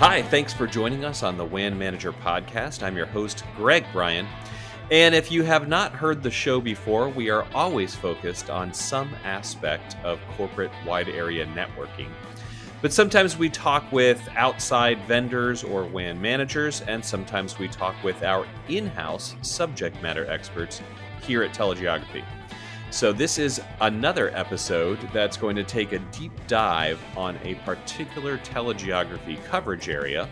Hi, thanks for joining us on the WAN Manager podcast. I'm your host, Bryan. And if you have not heard the show before, we are always focused on some aspect of corporate wide area networking. But sometimes we talk with outside vendors or WAN managers, and sometimes we talk with our in-house subject matter experts here at TeleGeography. So this is another episode that's going to take a deep dive on a particular telegeography coverage area.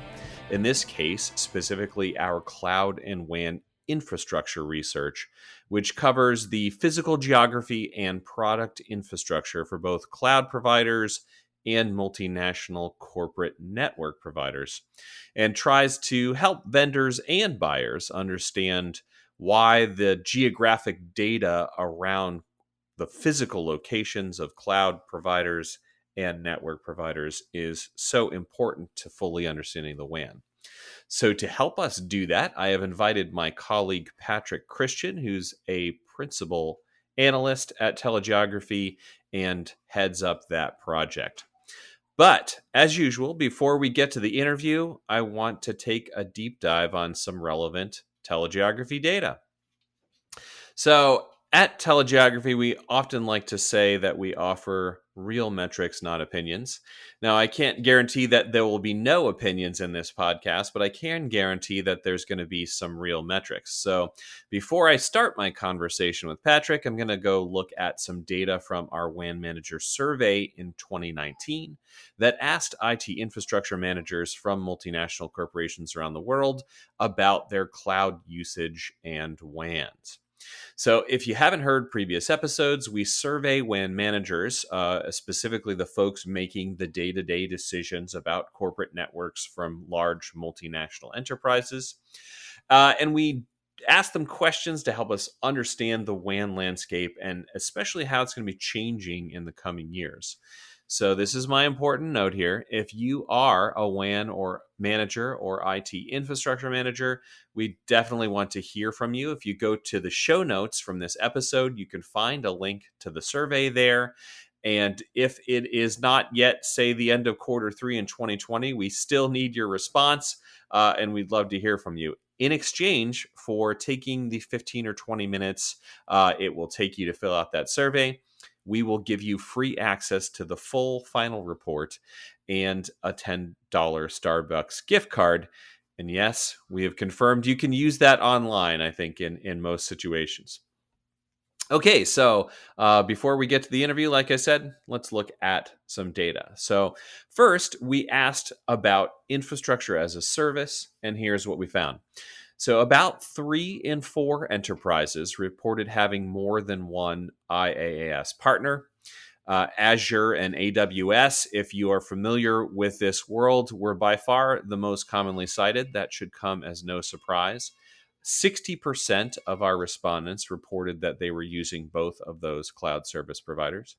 In this case, specifically our cloud and WAN infrastructure research, which covers the physical geography and product infrastructure for both cloud providers and multinational corporate network providers, and tries to help vendors and buyers understand why the geographic data around the physical locations of cloud providers and network providers is so important to fully understanding the WAN. So to help us do that, I have invited my colleague Patrick Christian, who's a principal analyst at TeleGeography and heads up that project. But as usual, before we get to the interview, I want to take a deep dive on some relevant telegeography data. So at TeleGeography, we often like to say that we offer real metrics, not opinions. Now, I can't guarantee that there will be no opinions in this podcast, but I can guarantee that there's going to be some real metrics. So before I start my conversation with Patrick, I'm going to go look at some data from our WAN Manager survey in 2019 that asked IT infrastructure managers from multinational corporations around the world about their cloud usage and WANs. So if you haven't heard previous episodes, we survey WAN managers, specifically the folks making the day-to-day decisions about corporate networks from large multinational enterprises. And we ask them questions to help us understand the WAN landscape and especially how it's going to be changing in the coming years. So this is my important note here. If you are a WAN or manager or IT infrastructure manager, we definitely want to hear from you. If you go to the show notes from this episode, you can find a link to the survey there. And if it is not yet, say, the end of Q3 in 2020, we still need your response, and we'd love to hear from you. In exchange for taking the 15 or 20 minutes it will take you to fill out that survey, we will give you free access to the full final report and a $10 Starbucks gift card. And yes, we have confirmed you can use that online, I think, in most situations. Okay, so before we get to the interview, like I said, let's look at some data. So first, we asked about infrastructure as a service, and here's what we found. So about 3 in 4 enterprises reported having more than one IaaS partner. Azure and AWS, if you are familiar with this world, were by far the most commonly cited. That should come as no surprise. 60% of our respondents reported that they were using both of those cloud service providers.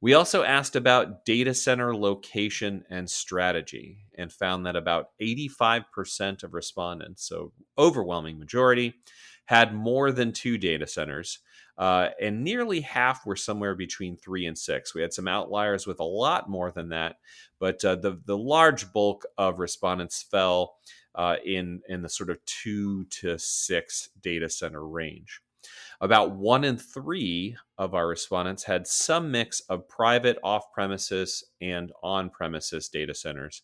We also asked about data center location and strategy and found that about 85% of respondents, so overwhelming majority, had more than 2 data centers, and nearly half were somewhere between 3 and 6. We had some outliers with a lot more than that, but the large bulk of respondents fell in the sort of 2 to 6 data center range. About 1 in 3 of our respondents had some mix of private off-premises and on-premises data centers.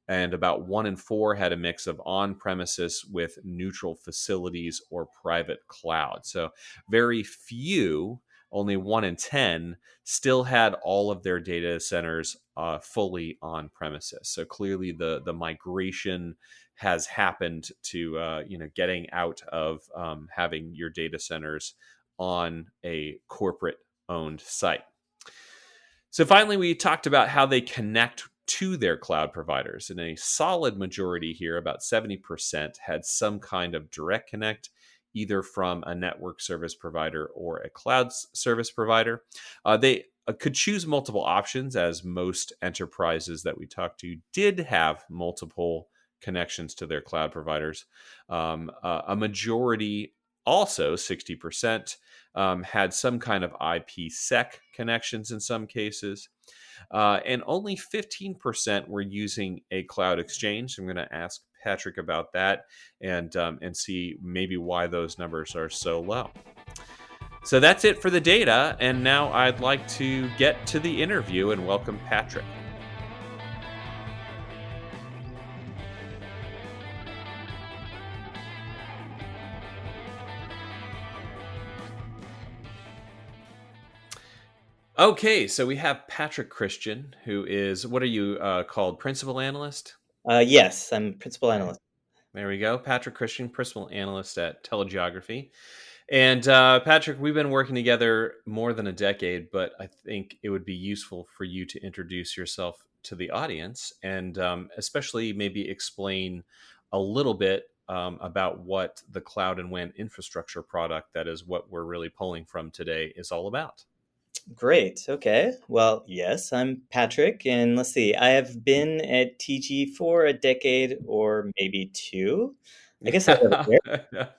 And about 1 in 4 had a mix of on-premises with neutral facilities or private cloud. So very few, only 1 in 10, still had all of their data centers fully on-premises. So clearly the migration has happened to getting out of having your data centers on a corporate owned site. So finally, we talked about how they connect to their cloud providers, and a solid majority here, about 70%, had some kind of direct connect, either from a network service provider or a cloud service provider. They could choose multiple options, as most enterprises that we talked to did have multiple connections to their cloud providers. A majority also 60% had some kind of IPsec connections in some cases. And only 15% were using a cloud exchange. I'm going to ask Patrick about that and see maybe why those numbers are so low. So that's it for the data. And now I'd like to get to the interview and welcome Patrick. Okay, so we have Patrick Christian, who is, what are you called, Principal Analyst? Yes, I'm Principal Analyst. There we go. Patrick Christian, Principal Analyst at TeleGeography. And Patrick, we've been working together more than a decade, but I think it would be useful for you to introduce yourself to the audience and especially maybe explain a little bit about what the cloud and WAN infrastructure product, that is what we're really pulling from today, is all about. Great. Okay. Well, yes, I'm Patrick, and let's see. I have been at TG for a decade or maybe two. I guess I have a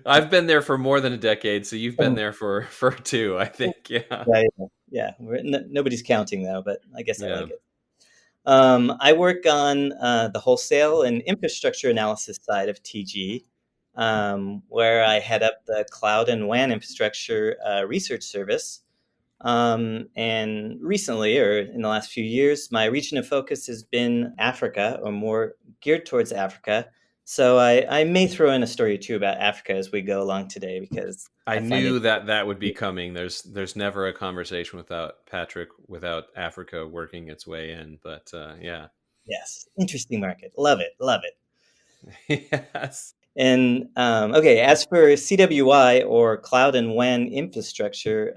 I've been there for more than a decade, so you've been year. there for two, I think. Yeah. Yeah, yeah, yeah. Nobody's counting though, but I guess I Yeah. like it. I work on the wholesale and infrastructure analysis side of TG, where I head up the cloud and WAN infrastructure research service. And recently, or in the last few years, my region of focus has been Africa, or more geared towards Africa. So I may throw in a story or two about Africa as we go along today because I I find it. knew that would be coming. There's never a conversation without Patrick, without Africa working its way in. But yeah, Yes, interesting market. Love it. Love it. yes, And okay, as for CWI or cloud and WAN infrastructure,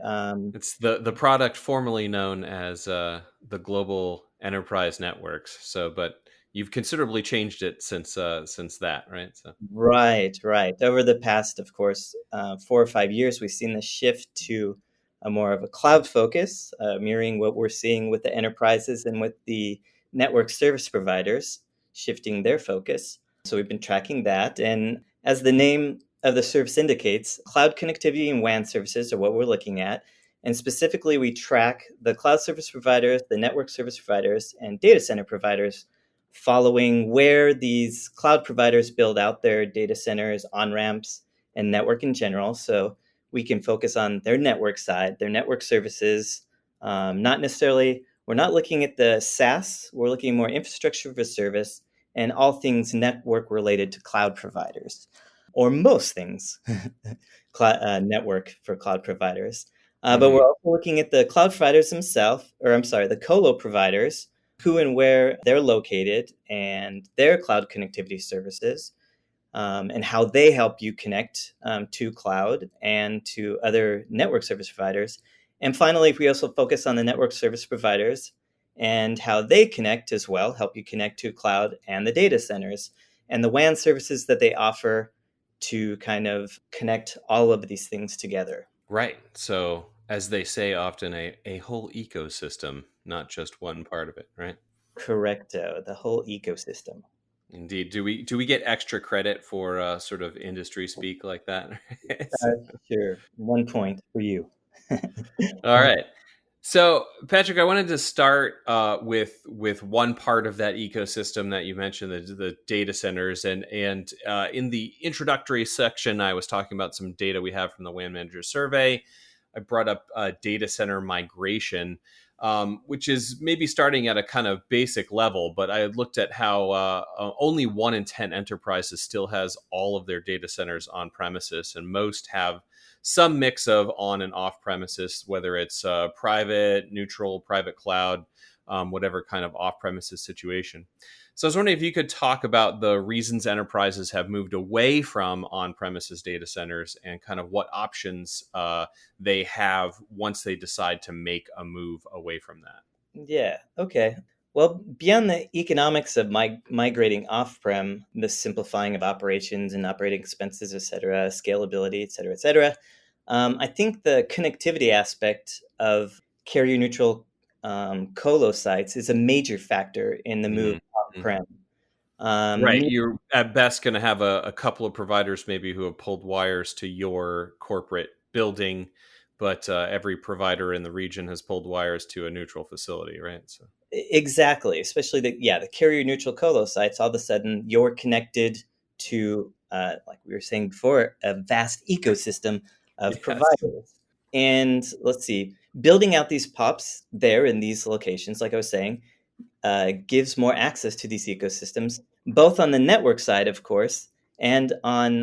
it's the product formerly known as the Global Enterprise Networks. So, but you've considerably changed it since that, right? So, right, right. Over the past, of course, 4 or 5 years, we've seen the shift to a more of a cloud focus, mirroring what we're seeing with the enterprises and with the network service providers shifting their focus. So we've been tracking that. And as the name of the service indicates, cloud connectivity and WAN services are what we're looking at. And specifically, we track the cloud service providers, the network service providers, and data center providers following where these cloud providers build out their data centers, on ramps, and network in general. So we can focus on their network side, their network services. Not necessarily, we're not looking at the SaaS, we're looking more infrastructure as a service and all things network related to cloud providers, or most things network for cloud providers. But we're also looking at the cloud providers themselves, or I'm sorry, the colo providers, who and where they're located and their cloud connectivity services, and how they help you connect to cloud and to other network service providers. And finally, we also focus on the network service providers and how they connect as well, help you connect to cloud and the data centers and the WAN services that they offer to kind of connect all of these things together. right. So, as they say often, a whole ecosystem, not just one part of it, right? Correcto, the whole ecosystem. Indeed. Do we get extra credit for sort of industry speak like that? Sure, 1 point for you. All right. So, Patrick, I wanted to start with one part of that ecosystem that you mentioned, the data centers, and in the introductory section, I was talking about some data we have from the WAN Manager survey. I brought up data center migration, which is maybe starting at a kind of basic level, but I had looked at how only 1 in 10 enterprises still has all of their data centers on premises, and most have some mix of on and off premises, whether it's private, neutral, private cloud, whatever kind of off premises situation. So I was wondering if you could talk about the reasons enterprises have moved away from on premises data centers and kind of what options they have once they decide to make a move away from that. Yeah, okay. Well, beyond the economics of migrating off-prem, the simplifying of operations and operating expenses, et cetera, scalability, et cetera, I think the connectivity aspect of carrier-neutral colo sites is a major factor in the move Mm-hmm. off-prem. Right. You're at best going to have a couple of providers maybe who have pulled wires to your corporate building, but every provider in the region has pulled wires to a neutral facility, right? So Exactly, especially the carrier neutral colo sites. All of a sudden, you're connected to, like we were saying before, a vast ecosystem of yes. providers. And let's see, building out these POPs there in these locations, like I was saying, gives more access to these ecosystems, both on the network side, of course, and on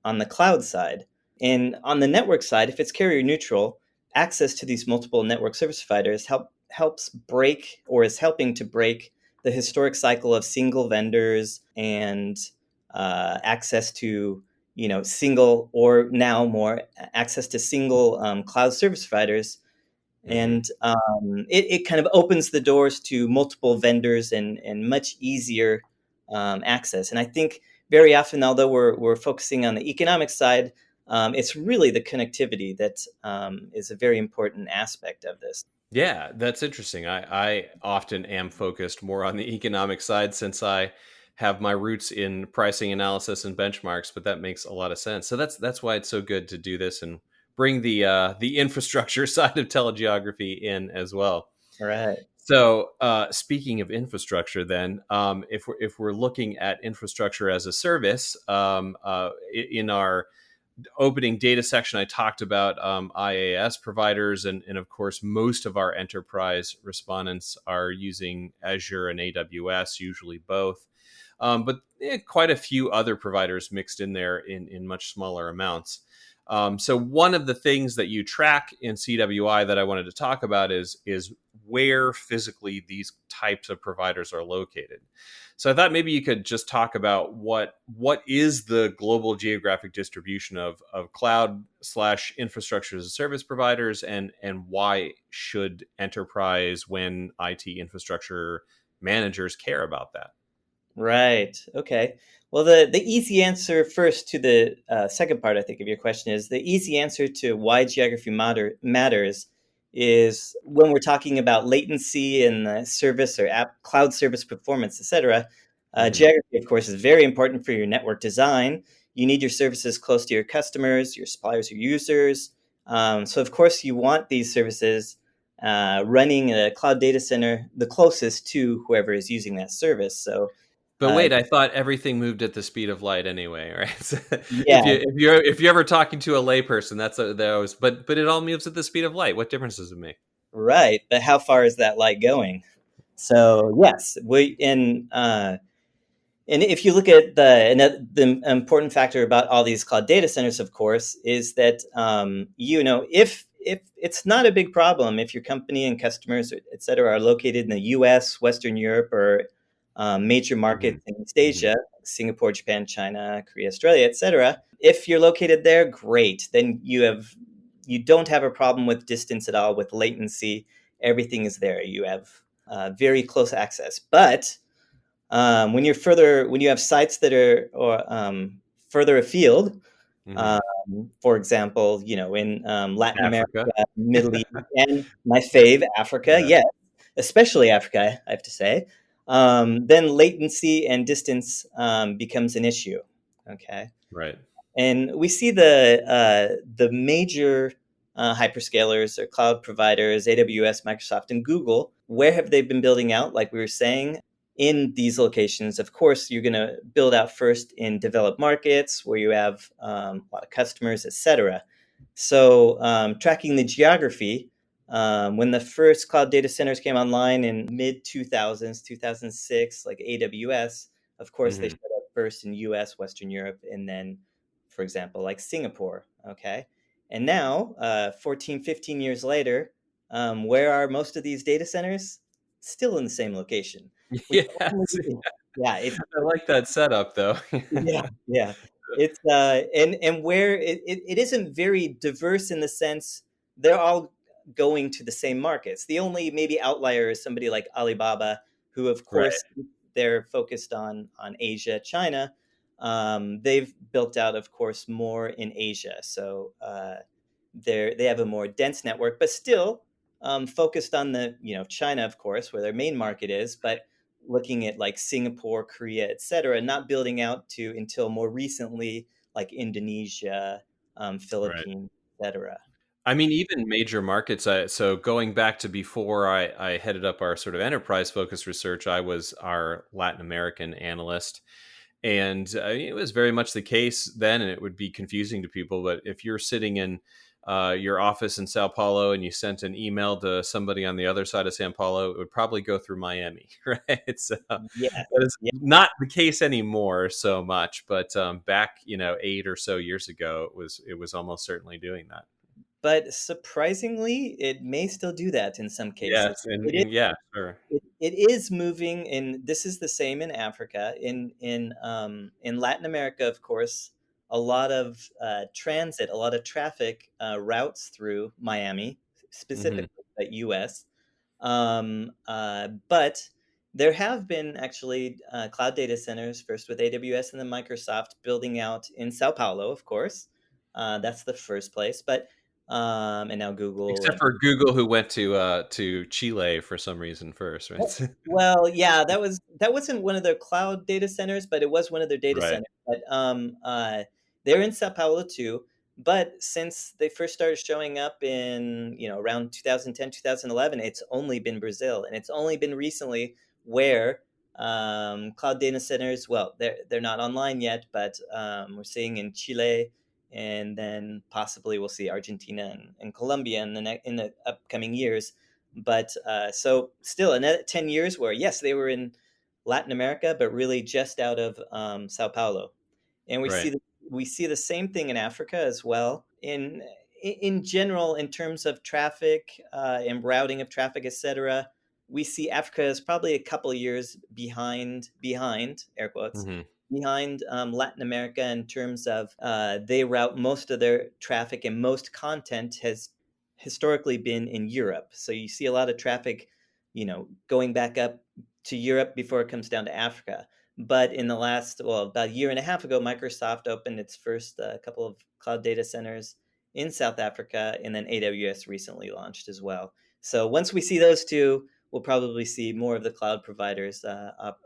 the cloud side. And on the network side, if it's carrier neutral, access to these multiple network service providers helps break, or is helping to break, the historic cycle of single vendors and access to, single, or now more access to single cloud service providers. Hmm. And it kind of opens the doors to multiple vendors and much easier access. And I think very often, although we're focusing on the economic side, it's really the connectivity that is a very important aspect of this. Yeah, that's interesting. I often am focused more on the economic side since I have my roots in pricing analysis and benchmarks, but that makes a lot of sense. So that's why it's so good to do this and bring the infrastructure side of telegeography in as well. Right. So, speaking of infrastructure, then, if we're looking at infrastructure as a service, in our opening data section, I talked about IaaS providers, and of course, most of our enterprise respondents are using Azure and AWS, usually both. But quite a few other providers mixed in there in much smaller amounts. So one of the things that you track in CWI that I wanted to talk about is where physically these types of providers are located. So I thought maybe you could just talk about what is the global geographic distribution of cloud slash infrastructure as a service providers, and why should enterprise WAN IT infrastructure managers care about that? Right. Okay. Well, the easy answer first to the second part, I think, of your question is the easy answer to why geography matters is when we're talking about latency and the service or app cloud service performance, etc. Hmm. Geography, of course, is very important for your network design. You need your services close to your customers, your suppliers, your users. So, of course, you want these services running a cloud data center the closest to whoever is using that service. So, But uh, wait, I thought everything moved at the speed of light anyway, right? So yeah, if you're ever talking to a layperson, that always, but it all moves at the speed of light. What difference does it make? right. But how far is that light going? So yes, and if you look at the important factor about all these cloud data centers, of course, is that if it's not a big problem if your company and customers, et cetera, are located in the U.S., Western Europe, or major Hmm. markets in East Hmm. Asia, Singapore, Japan, China, Korea, Australia, et cetera. If you're located there, great. Then you don't have a problem with distance at all, with latency. Everything is there. You have very close access. But when you have sites that are further afield, Hmm. um, for example, in Latin America, Africa. Middle East, and my fave, Africa, Yeah. yes, especially Africa, I have to say, then latency and distance becomes an issue. Okay. Right. And we see the major hyperscalers or cloud providers, AWS, Microsoft, and Google. Where have they been building out? Like we were saying, in these locations, of course, you're going to build out first in developed markets where you have a lot of customers, etc. So tracking the geography. When the first cloud data centers came online in mid 2000s, 2006, like AWS, of course, they Hmm. showed up first in US, Western Europe, and then, for example, like Singapore. Okay. And now, 14, 15 years later, where are most of these data centers? Still in the same location. Which Yes. only, yeah, it's I like that setup, though. yeah, yeah. It's and where it isn't very diverse in the sense they're all going to the same markets. The only maybe outlier is somebody like Alibaba, who of Right. course they're focused on Asia, China. They've built out, of course, more in Asia, so they have a more dense network, but still focused on the China, of course, where their main market is, but looking at like Singapore, Korea, etc., not building out to until more recently like Indonesia, Right. Philippines, etc. I mean, even major markets. So going back to before I headed up our sort of enterprise focused research, I was our Latin American analyst. And it was very much the case then, and it would be confusing to people. But if you're sitting in your office in Sao Paulo and you sent an email to somebody on the other side of Sao Paulo, it would probably go through Miami, right? So Yes, that is yeah. not the case anymore so much. But back, 8 or so years ago, it was almost certainly doing that. But surprisingly, it may still do that in some cases. Yes, and yeah, sure. It is moving, and this is the same in Africa. In Latin America, of course, a lot of transit, a lot of traffic routes through Miami, Hmm. specifically the U.S. But there have been actually cloud data centers, first with AWS and then Microsoft, building out in Sao Paulo, of course. That's the first place, but and now Google Except and for Google, who went to Chile for some reason first, right? well, yeah, that wasn't one of their cloud data centers, but it was one of their data Right. centers. But they're in Sao Paulo too. But since they first started showing up in around 2010, 2011, it's only been Brazil, and it's only been recently where cloud data centers. Well, they're not online yet, but we're seeing in Chile, and then possibly we'll see Argentina and Colombia in the upcoming years. But so still another 10 years where, yes, they were in Latin America, but really just out of Sao Paulo. And Right. we see the same thing in Africa as well. In general, in terms of traffic and routing of traffic, etc., we see Africa is probably a couple of years behind air quotes Hmm. behind Latin America in terms of they route most of their traffic and most content has historically been in Europe. So you see a lot of traffic, going back up to Europe before it comes down to Africa. But in the last, well, about a year and a half ago, Microsoft opened its first couple of cloud data centers in South Africa, and then AWS recently launched as well. So once we see those two, we'll probably see more of the cloud providers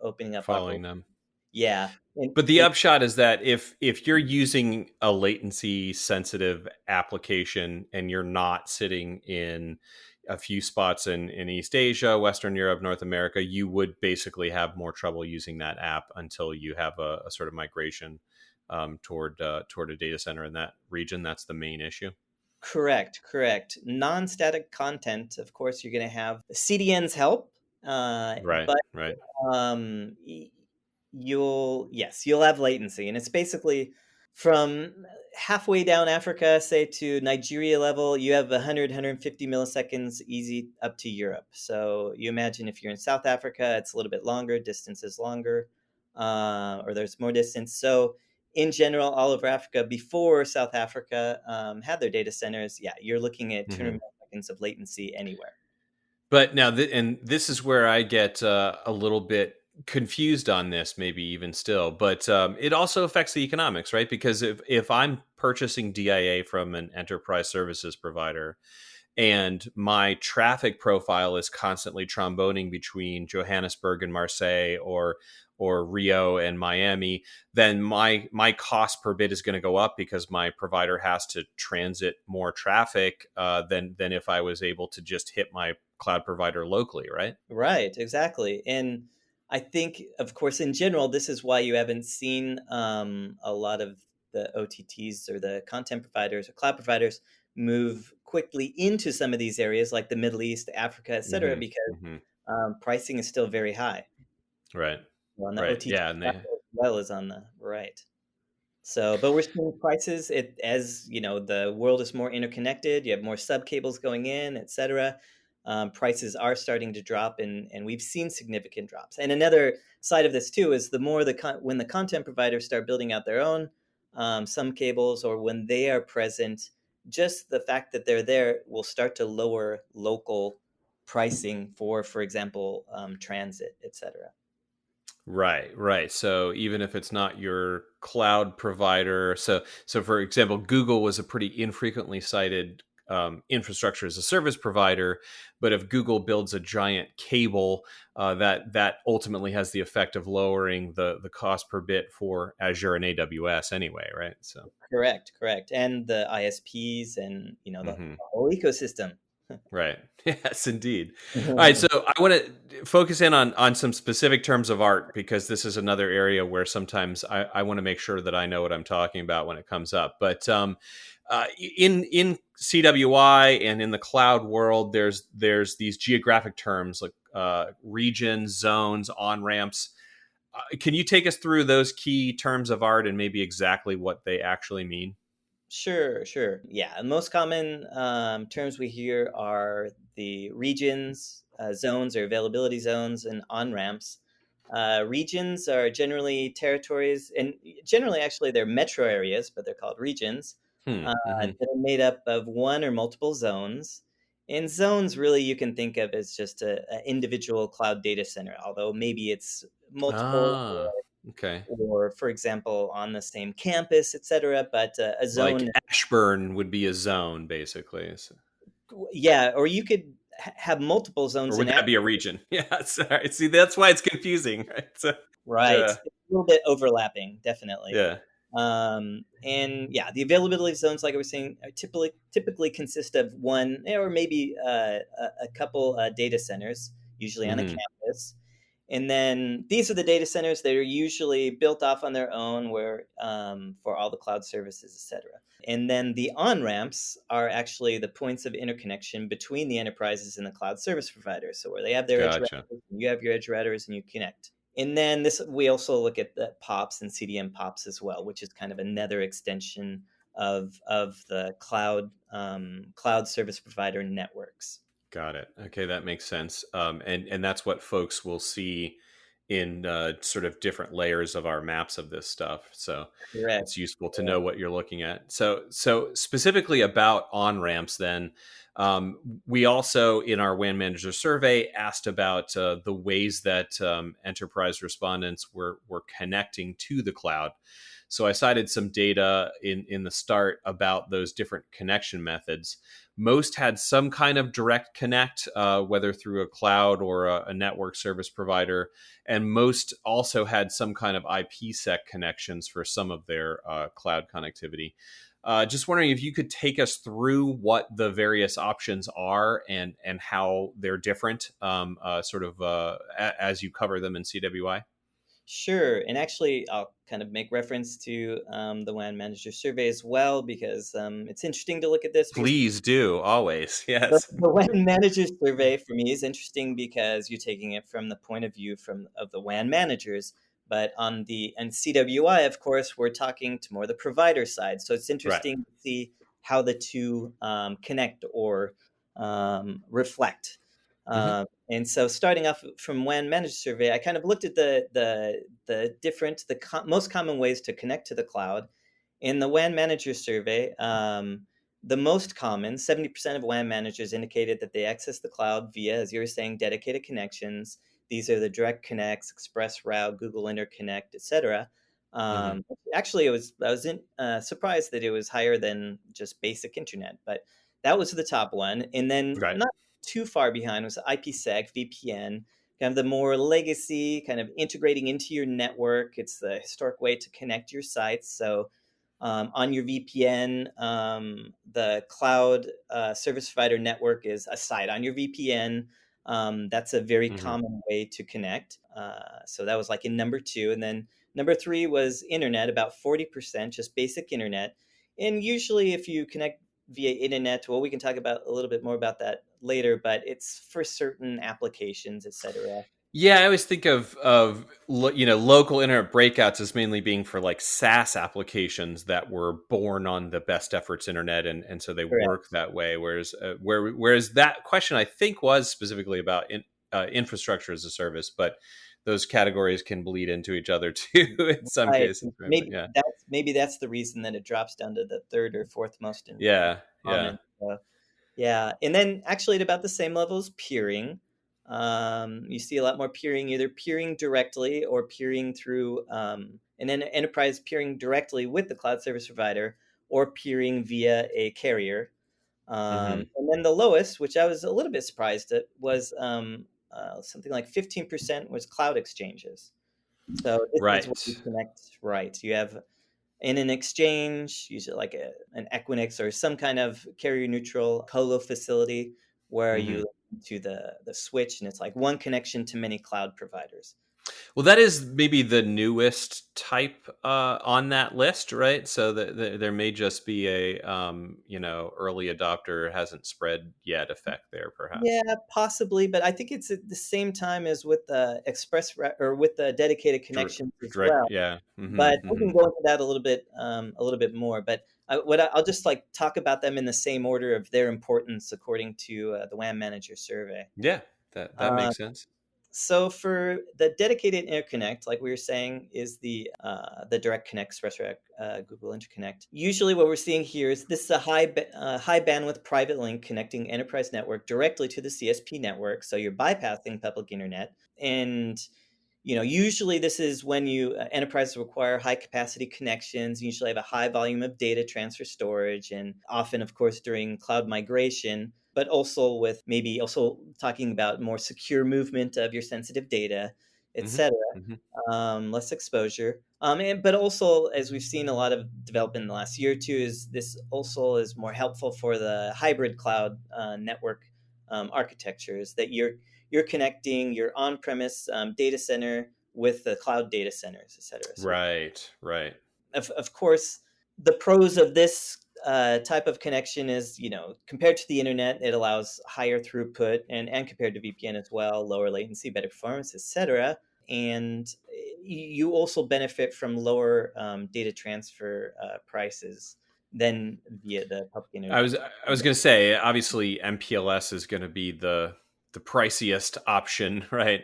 opening up Following operations. them. Yeah, and But the upshot is that if you're using a latency sensitive application and you're not sitting in a few spots in East Asia, Western Europe, North America, you would basically have more trouble using that app until you have a sort of migration toward a data center in that region. That's the main issue. correct. Non-static content, of course, you're going to have CDNs help, Right. but Right. um, you'll have latency, and it's basically from halfway down Africa, say to Nigeria level, you have 150 milliseconds easy up to Europe. So you imagine if you're in South Africa, it's a little bit longer, distance is longer, or there's more distance. So in general, all over Africa, before South Africa had their data centers, yeah, you're looking at 200 Mhm. milliseconds of latency anywhere. But now, and this is where I get a little bit confused on this, maybe even still. But it also affects the economics, right? Because if I'm purchasing DIA from an enterprise services provider, and my traffic profile is constantly tromboning between Johannesburg and Marseille, or Rio and Miami, then my cost per bit is going to go up because my provider has to transit more traffic than if I was able to just hit my cloud provider locally, right? Right, exactly. And I think, of course, in general, this is why you haven't seen a lot of the OTTs or the content providers or cloud providers move quickly into some of these areas like the Middle East, Africa, et cetera, Hmm. because Hmm. pricing is still very high Right. on the Right. OTT Yeah. And side they. as well as on the right. So, but we're seeing prices as the world is more interconnected. You have more sub cables going in, et cetera. Prices are starting to drop, and we've seen significant drops. And another side of this too is the more when the content providers start building out their own some cables, or when they are present, just the fact that they're there will start to lower local pricing for example, transit, et cetera. Right, right. So even if it's not your cloud provider, so for example, Google was a pretty infrequently cited infrastructure as a service provider, but if Google builds a giant cable, that ultimately has the effect of lowering the cost per bit for Azure and AWS anyway, right? So, Correct. And the ISPs and, the mhm. whole ecosystem. Right. Yes, indeed. All right. So I want to focus in on some specific terms of art, because this is another area where sometimes I want to make sure that I know what I'm talking about when it comes up. But in CWI and in the cloud world, there's these geographic terms like regions, zones, on ramps. Can you take us through those key terms of art and maybe exactly what they actually mean? Sure. Yeah, the most common terms we hear are the regions, zones or availability zones, and on ramps. Regions are generally territories, and generally, actually, they're metro areas, but they're called regions Hmm. Hmm. that are made up of one or multiple zones. And zones, really, you can think of as just a individual cloud data center, although maybe it's multiple Ah. Okay. or, for example, on the same campus, etc. But a Like zone, Ashburn would be a zone, basically. yeah, or you could have multiple Or zones would in that be a region? Yeah, sorry. See, that's why it's confusing, right? So, right. yeah, It's a little bit overlapping, definitely. yeah. And yeah, the availability zones, like I was saying, are typically consist of one or maybe a couple data centers, usually on a Hmm. campus. And then these are the data centers that are usually built off on their own, where for all the cloud services, etc. And then the on ramps are actually the points of interconnection between the enterprises and the cloud service providers. So where they have their edge Gotcha. routers, and you have your edge routers, and you connect. And then this, we also look at the POPs and CDN POPs as well, which is kind of another extension of the cloud service provider networks. Got it. Okay, that makes sense. And that's what folks will see in sort of different layers of our maps of this stuff. So it's Correct. useful to know what you're looking at. So specifically about on ramps, then we also in our WAN manager survey asked about the ways that enterprise respondents were connecting to the cloud. So I cited some data in the start about those different connection methods. Most had some kind of direct connect, whether through a cloud or a network service provider, and most also had some kind of IPsec connections for some of their cloud connectivity. Just wondering if you could take us through what the various options are and how they're different, as you cover them in CWI. Sure. And actually, I'll kind of make reference to the WAN manager survey as well, because it's interesting to look at this because Please do, always. the, Yes. the WAN manager survey for me is interesting because you're taking it from the point of view of the WAN managers. But on the and CWI, of course, we're talking to more the provider side. So it's Right. interesting to see how the two connect or reflect. Hmm. And so, starting off from WAN manager survey, I kind of looked at the most common ways to connect to the cloud. In the WAN manager survey, the most common, 70% of WAN managers indicated that they access the cloud via, as you were saying, dedicated connections. These are the direct connects, Express Route, Google Interconnect, etc. Hmm. Actually, I was surprised that it was higher than just basic internet, but that was the top one. And then Right. not too far behind was IPsec, VPN, kind of the more legacy, kind of integrating into your network. It's the historic way to connect your sites. So on your VPN, the cloud service provider network is a site on your VPN. That's a very Hmm. common way to connect. So that was like in number two. And then number three was internet, about 40%, just basic internet. And usually, if you connect via internet, well, we can talk about a little bit more about that later, but it's for certain applications, etc. Yeah, I always think of local internet breakouts as mainly being for like SaaS applications that were born on the best efforts internet, and so they work Correct. that way. Whereas that question I think was specifically about infrastructure as a service, but those categories can bleed into each other too in some Right. cases. Right? But Maybe that's the reason that it drops down to the third or fourth most in yeah. common. So, yeah, and then actually at about the same level as peering. You see a lot more peering, either peering directly or peering through an enterprise peering directly with the cloud service provider or peering via a carrier. Hmm. And then the lowest, which I was a little bit surprised at, was something like 15% was cloud exchanges. So this is where you Right. connect, right? You have in an exchange, usually like an Equinix or some kind of carrier neutral colo facility where Hmm. you to the switch, and it's like one connection to many cloud providers. Well, that is maybe the newest type on that list, right? So there may just be a early adopter hasn't spread yet effect there, perhaps. Yeah, possibly, but I think it's at the same time as with the or with the dedicated connections as Direct, well. yeah. Hmm. But we Hmm. can go into that a little bit more. But I'll just like talk about them in the same order of their importance according to the WAN Manager survey. Yeah, that Uh, makes sense. so for the dedicated interconnect, like we were saying, is the Direct Connect Express Google Interconnect. Usually, what we're seeing here is this is a high bandwidth private link connecting enterprise network directly to the CSP network. So you're bypassing public internet, and usually this is when enterprises require high capacity connections, usually have a high volume of data transfer storage, and often, of course, during cloud migration, but also with maybe also talking about more secure movement of your sensitive data, Hmm. etc. Hmm. Less exposure. But also, as we've seen a lot of development in the last year or two, is this also is more helpful for the hybrid cloud network architectures that you're connecting your on-premise data center with the cloud data centers, et cetera. So, Right, right. of course, the pros of this type of connection is, compared to the internet, it allows higher throughput and compared to VPN as well, lower latency, better performance, et cetera. And you also benefit from lower data transfer prices than via the public I internet. was I was going to say, obviously MPLS is going to be the priciest option, right?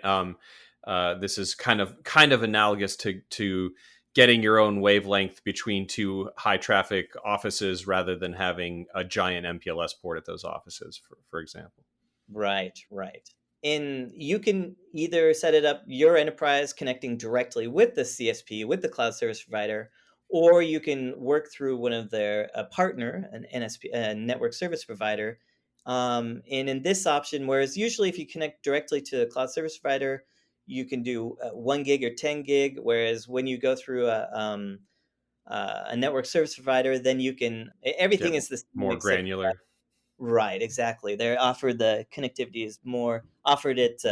This is kind of analogous to getting your own wavelength between two high traffic offices rather than having a giant MPLS port at those offices, for example. Right, right. And you can either set it up your enterprise connecting directly with the CSP, with the cloud service provider, or you can work through one of their partner, an NSP, a network service provider. And in this option, whereas usually if you connect directly to a cloud service provider, you can do 1 gig or 10 gig. Whereas when you go through a network service provider, then Get everything is the same more except granular. right, exactly. They're offered the connectivity is more offered at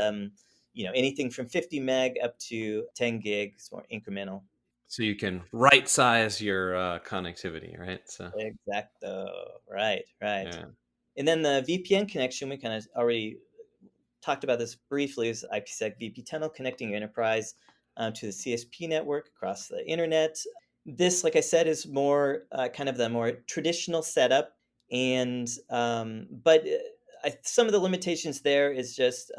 anything from 50 meg up to 10 gigs, more incremental. So you can right size your connectivity, right? So Exacto. Right, right. yeah. And then the VPN connection, we kind of already talked about this briefly, is IPsec VP tunnel connecting your enterprise to the CSP network across the internet. This, like I said, is more kind of the more traditional setup, and but some of the limitations there is just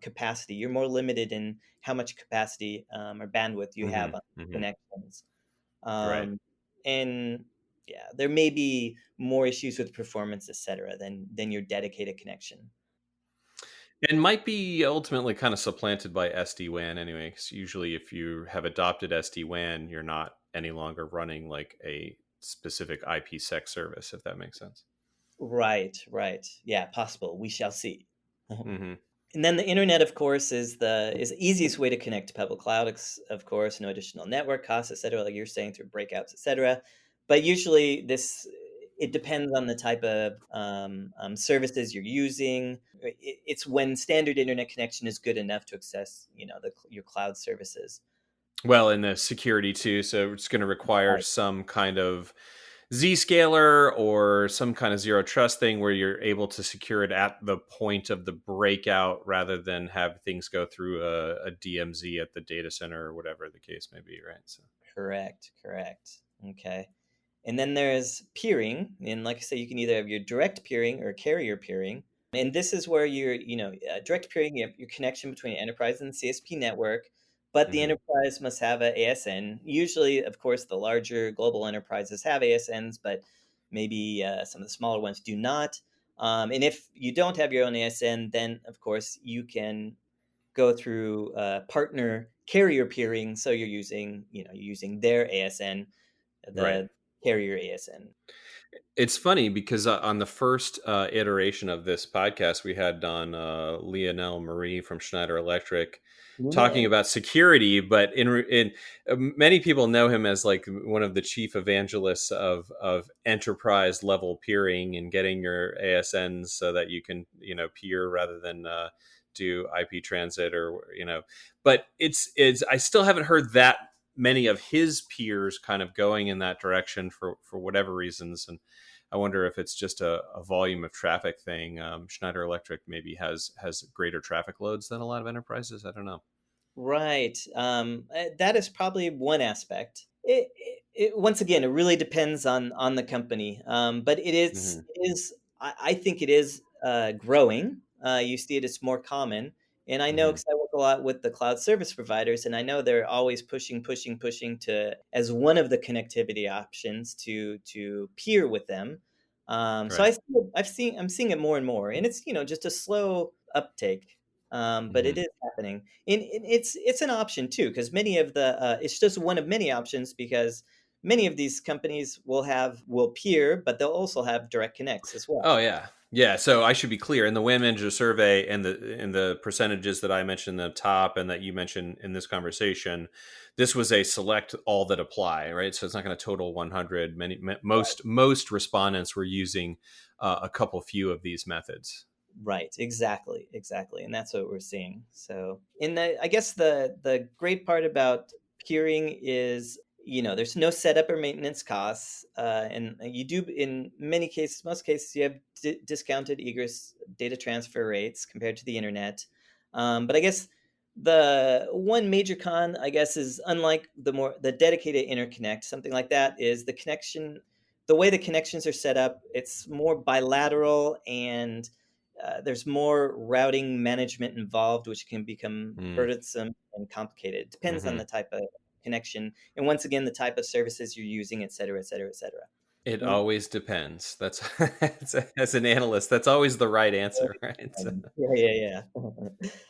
capacity. You're more limited in how much capacity or bandwidth you Hmm. have on Hmm. connections, Right. um, and yeah, there may be more issues with performance, etc., than your dedicated connection. And might be ultimately kind of supplanted by SD-WAN anyway, because usually if you have adopted SD-WAN, you're not any longer running like a specific IPsec service, if that makes sense. Right, right. Yeah, possible. We shall see. Hmm. And then the internet, of course, is the easiest way to connect to public cloud. Of course, no additional network costs, et cetera, like you're saying through breakouts, et cetera. But usually, this it depends on the type of services you're using. It's when standard internet connection is good enough to access, your cloud services. Well, and the security too. So it's going to require Right. some kind of Zscaler or some kind of zero trust thing where you're able to secure it at the point of the breakout rather than have things go through a DMZ at the data center or whatever the case may be, right? So. Correct. Correct. Okay. And then there's peering, and like I said, you can either have your direct peering or carrier peering. And this is where direct peering, you have your connection between enterprise and the CSP network, but the Hmm. enterprise must have a ASN. Usually, of course, the larger global enterprises have ASNs, but maybe some of the smaller ones do not. And if you don't have your own ASN, then of course you can go through partner carrier peering. So you're using their ASN, Right. the carrier ASN. It's funny because on the first iteration of this podcast, we had on Lionel Marie from Schneider Electric talking Nice. about security, but in many people know him as like one of the chief evangelists of enterprise level peering and getting your ASNs so that you can peer rather than do IP transit or But it's I still haven't heard that many of his peers kind of going in that direction for whatever reasons. And I wonder if it's just a volume of traffic thing. Schneider Electric maybe has greater traffic loads than a lot of enterprises. I don't know. Right. That is probably one aspect. Once again, it really depends on the company. But Hmm. it is. I think it is growing. You see it; it's more common. And I know Hmm. because I work a lot with the cloud service providers, and I know they're always pushing to as one of the connectivity options to peer with them. So Right. I'm seeing it more and more, and it's just a slow uptake. But it Hmm. is happening, and it's an option too, because many of the it's just one of many options because many of these companies will peer, but they'll also have direct connects as well. Oh yeah. Yeah, so I should be clear in the WAN manager survey and the percentages that I mentioned in the top and that you mentioned in this conversation, this was a select all that apply, right? So it's not going to total 100. Most respondents were using a couple few of these methods. Right, exactly, and that's what we're seeing. So, I guess the great part about peering is, there's no setup or maintenance costs, and you do in many cases, most cases, you have discounted egress data transfer rates compared to the internet. But I guess the one major con, I guess, is unlike the dedicated interconnect, something like that, is the connection. The way the connections are set up, it's more bilateral and there's more routing management involved, which can become Mm. burdensome and complicated. It depends on Hmm. the type of connection, and once again, the type of services you're using, et cetera, et cetera, et cetera. It And always depends. That's as an analyst, that's always the right answer, right? So, yeah.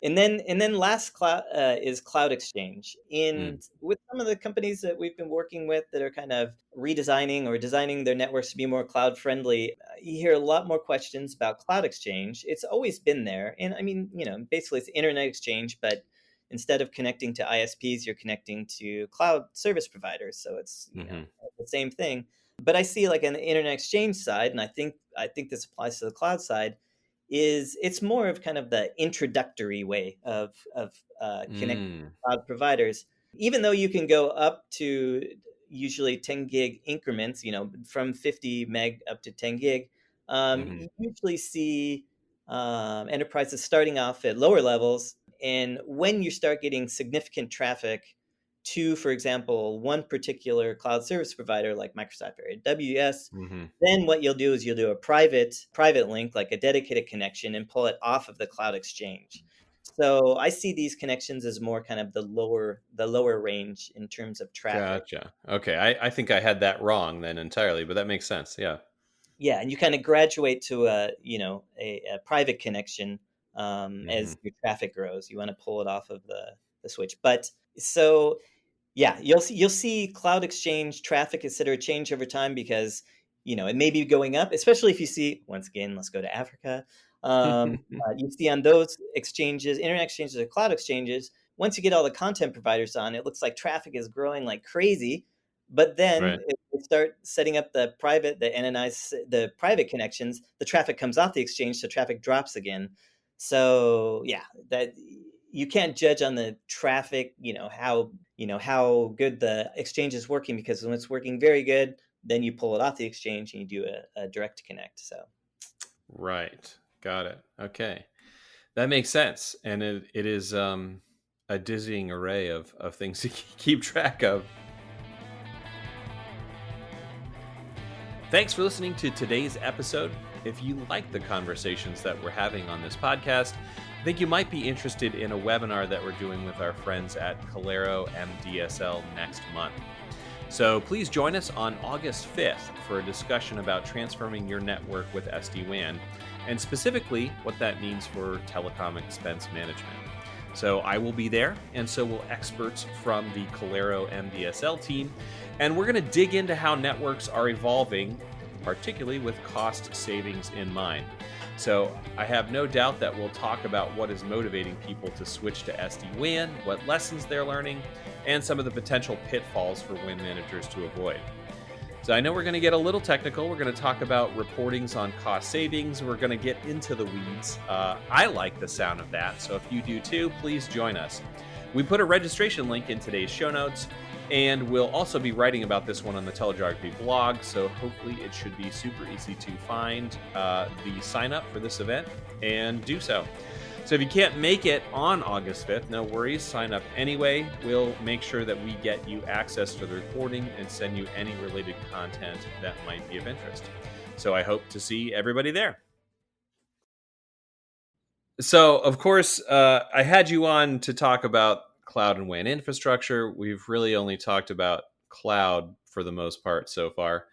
And then last cloud is Cloud Exchange. mm, And with some of the companies that we've been working with that are kind of redesigning or designing their networks to be more cloud friendly, you hear a lot more questions about Cloud Exchange. It's always been there, and I mean, basically it's Internet Exchange, but instead of connecting to ISPs, you're connecting to cloud service providers. So it's hmm. the same thing. But I see like on the Internet Exchange side, and I think this applies to the cloud side, is it's more of kind of the introductory way of connecting Mm, cloud providers. Even though you can go up to usually 10 gig increments, from 50 meg up to 10 gig, hmm. you usually see enterprises starting off at lower levels. And when you start getting significant traffic to, for example, one particular cloud service provider like Microsoft or AWS, Hmm. then what you'll do is you'll do a private link, like a dedicated connection, and pull it off of the cloud exchange. So I see these connections as more kind of the lower range in terms of traffic. Gotcha. Okay, I think I had that wrong then entirely, but that makes sense. Yeah. Yeah, and you kind of graduate to a private connection Hmm. as your traffic grows. You want to pull it off of the switch. But so yeah, you'll see Cloud Exchange traffic, et cetera, change over time because it may be going up, especially if you see, once again, let's go to Africa. You see on those exchanges, internet exchanges or cloud exchanges, once you get all the content providers on, it looks like traffic is growing like crazy. But then Right. if they start setting up the private connections, the traffic comes off the exchange, so traffic drops again. So yeah, that you can't judge on the traffic, how good the exchange is working, because when it's working very good, then you pull it off the exchange and you do a direct connect. So Right. Got it. Okay. That makes sense. And it is a dizzying array of things to keep track of. Thanks for listening to today's episode. If you like the conversations that we're having on this podcast, I think you might be interested in a webinar that we're doing with our friends at Calero MDSL next month. So please join us on August 5th for a discussion about transforming your network with SD-WAN, and specifically what that means for telecom expense management. So I will be there, and so will experts from the Calero MDSL team. And we're going to dig into how networks are evolving, particularly with cost savings in mind. So I have no doubt that we'll talk about what is motivating people to switch to SD-WAN, what lessons they're learning, and some of the potential pitfalls for WAN managers to avoid. So I know we're going to get a little technical. We're going to talk about reportings on cost savings. We're going to get into the weeds. I like the sound of that, so if you do too, please join us. We put a registration link in today's show notes, and we'll also be writing about this one on the TeleGeography blog, so hopefully it should be super easy to find the sign up for this event and do so. So if you can't make it on August 5th, no worries, sign up anyway. We'll make sure that we get you access to the recording and send you any related content that might be of interest. So I hope to see everybody there. So, of course, I had you on to talk about cloud and WAN infrastructure. We've really only talked about cloud for the most part so far.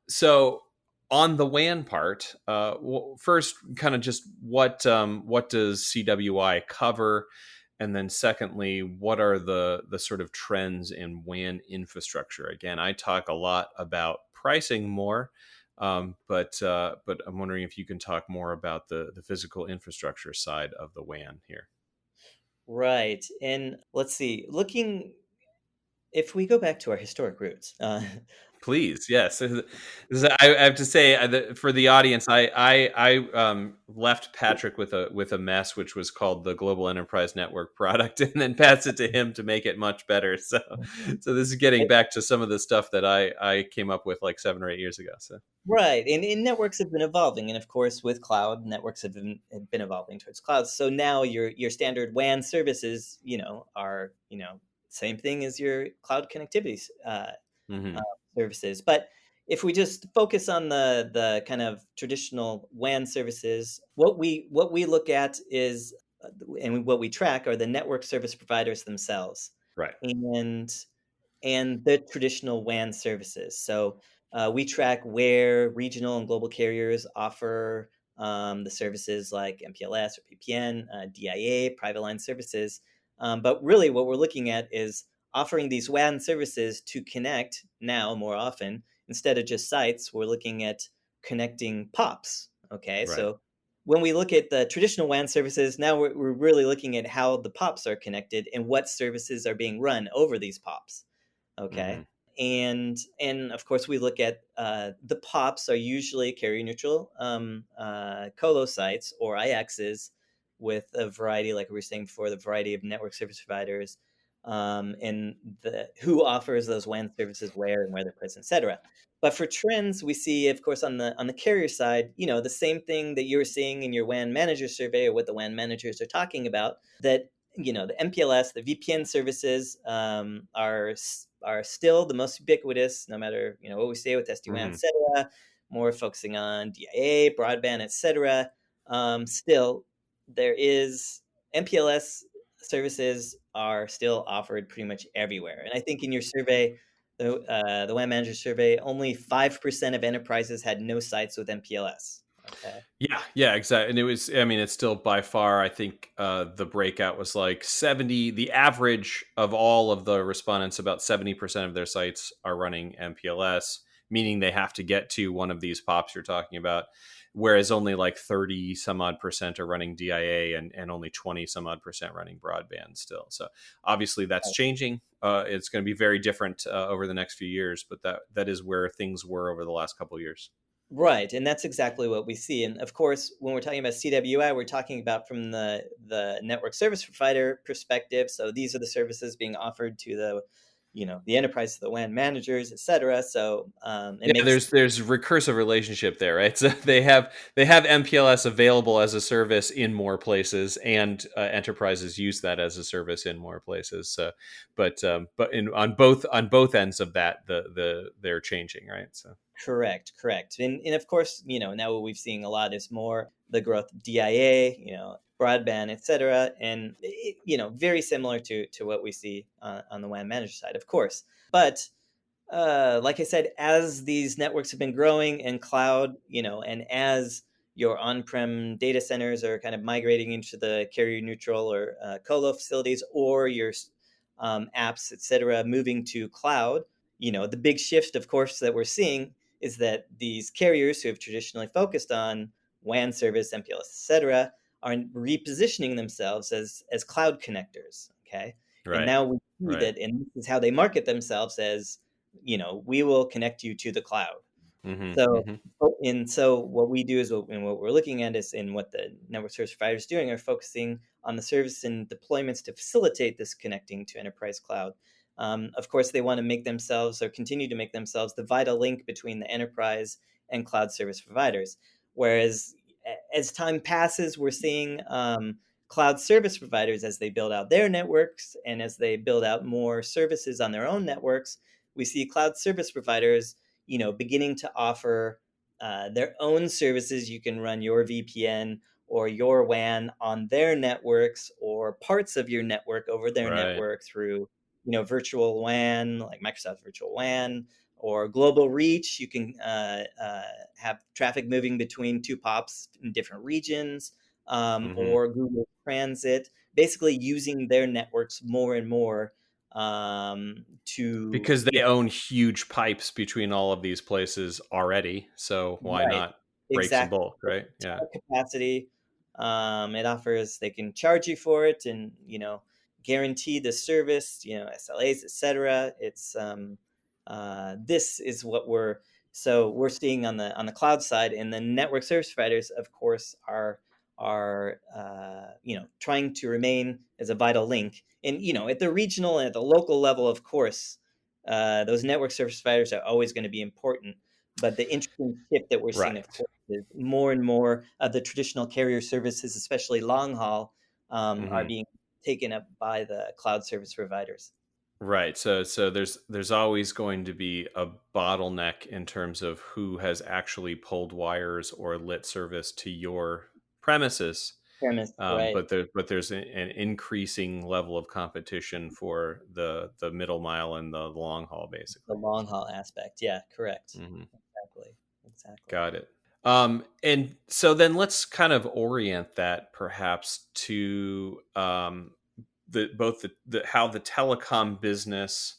So on the WAN part, first, kind of just what does CWI cover, and then secondly, what are the sort of trends in WAN infrastructure? Again, I talk a lot about pricing more, but I'm wondering if you can talk more about the physical infrastructure side of the WAN here. Right. And let's see, if we go back to our historic roots, Please, yes. I have to say for the audience, I left Patrick with a mess, which was called the Global Enterprise Network product, and then passed it to him to make it much better. So this is getting back to some of the stuff that I came up with like 7 or 8 years ago. So right. And networks have been evolving. And of course, with cloud, networks have been evolving towards cloud. So now your standard WAN services, are, same thing as your cloud connectivity uh, mhm. services. But if we just focus on the kind of traditional WAN services, what we look at is, and what we track are the network service providers themselves, Right. and the traditional WAN services. So we track where regional and global carriers offer the services like MPLS or PPN, DIA, private line services. But really, what we're looking at is offering these WAN services to connect now more often. Instead of just sites, we're looking at connecting POPs. Okay, Right. so when we look at the traditional WAN services, now we're really looking at how the POPs are connected and what services are being run over these POPs. Okay. Hmm. And of course, we look at the POPs are usually carrier neutral colo sites or IXs with a variety, like we were saying before, the variety of network service providers, and the who offers those WAN services where and where they're present, etc. But for trends, we see, of course, on the carrier side, the same thing that you're seeing in your WAN manager survey, or what the WAN managers are talking about, that the MPLS, the VPN services are still the most ubiquitous, no matter what we say with SD-WAN, Hmm. etc. More focusing on DIA, broadband, etc. Still, there is MPLS services are still offered pretty much everywhere. And I think in your survey, the WAN manager survey, only 5% of enterprises had no sites with MPLS. Okay. Yeah, exactly. And I mean, it's still by far, I think the breakout was like 70, the average of all of the respondents, about 70% of their sites are running MPLS, meaning they have to get to one of these POPs you're talking about, whereas only like 30 some odd percent are running DIA, and only 20 some odd percent running broadband still. So obviously that's changing. It's going to be very different over the next few years, but that is where things were over the last couple of years. Right, and that's exactly what we see. And of course, when we're talking about CWI, we're talking about from the network service provider perspective. So these are the services being offered to the enterprise, the WAN managers, et cetera. So it Yeah, makes there's recursive relationship there, right? So they have MPLS available as a service in more places, and enterprises use that as a service in more places. So, on both ends of that, they're changing, right? So correct. And of course, now what we've seen a lot is more the growth of DIA, broadband, et cetera, and very similar to what we see on the WAN manager side, of course. But like I said, as these networks have been growing and cloud, and as your on-prem data centers are kind of migrating into the carrier neutral or colo facilities, or your apps, etc., moving to cloud. The big shift, of course, that we're seeing is that these carriers who have traditionally focused on WAN service, MPLS, etc., are repositioning themselves as cloud connectors. Okay, and Right. now we see Right. that, and this is how they market themselves as, we will connect you to the cloud. Mm-hmm. So, Mm-hmm. so what we do is, and what we're looking at is, in what the network service providers doing, are focusing on the service and deployments to facilitate this connecting to enterprise cloud. Of course, they want to make themselves, or continue to make themselves, the vital link between the enterprise and cloud service providers. Whereas as time passes, we're seeing cloud service providers, as they build out their networks and as they build out more services on their own networks, we see cloud service providers beginning to offer their own services. You can run your VPN or your WAN on their networks, or parts of your network over their Right. network through, virtual WAN, like Microsoft Virtual WAN, or global reach. You can have traffic moving between two POPs in different regions, Mm-hmm. or Google Transit, basically using their networks more and more to, Because they own huge pipes between all of these places already, so why right, not break some exactly. bulk, A right? Yeah. ton of capacity. It offers, they can charge you for it, and guarantee the service, SLAs, etc. It's this is what we're seeing on the cloud side, and the network service providers, of course, are trying to remain as a vital link. And at the regional and at the local level, of course, those network service providers are always going to be important. But the interesting shift that we're seeing, of Right. course, is more and more of the traditional carrier services, especially long haul, are Mm-hmm. being taken up by the cloud service providers. Right. So there's always going to be a bottleneck in terms of who has actually pulled wires or lit service to your premises. Premise, right? There's an increasing level of competition for the middle mile and the long haul, The basically. long haul aspect. Yeah, correct. Hmm. Exactly. Exactly. Got it. And so then let's kind of orient that perhaps to the how the telecom business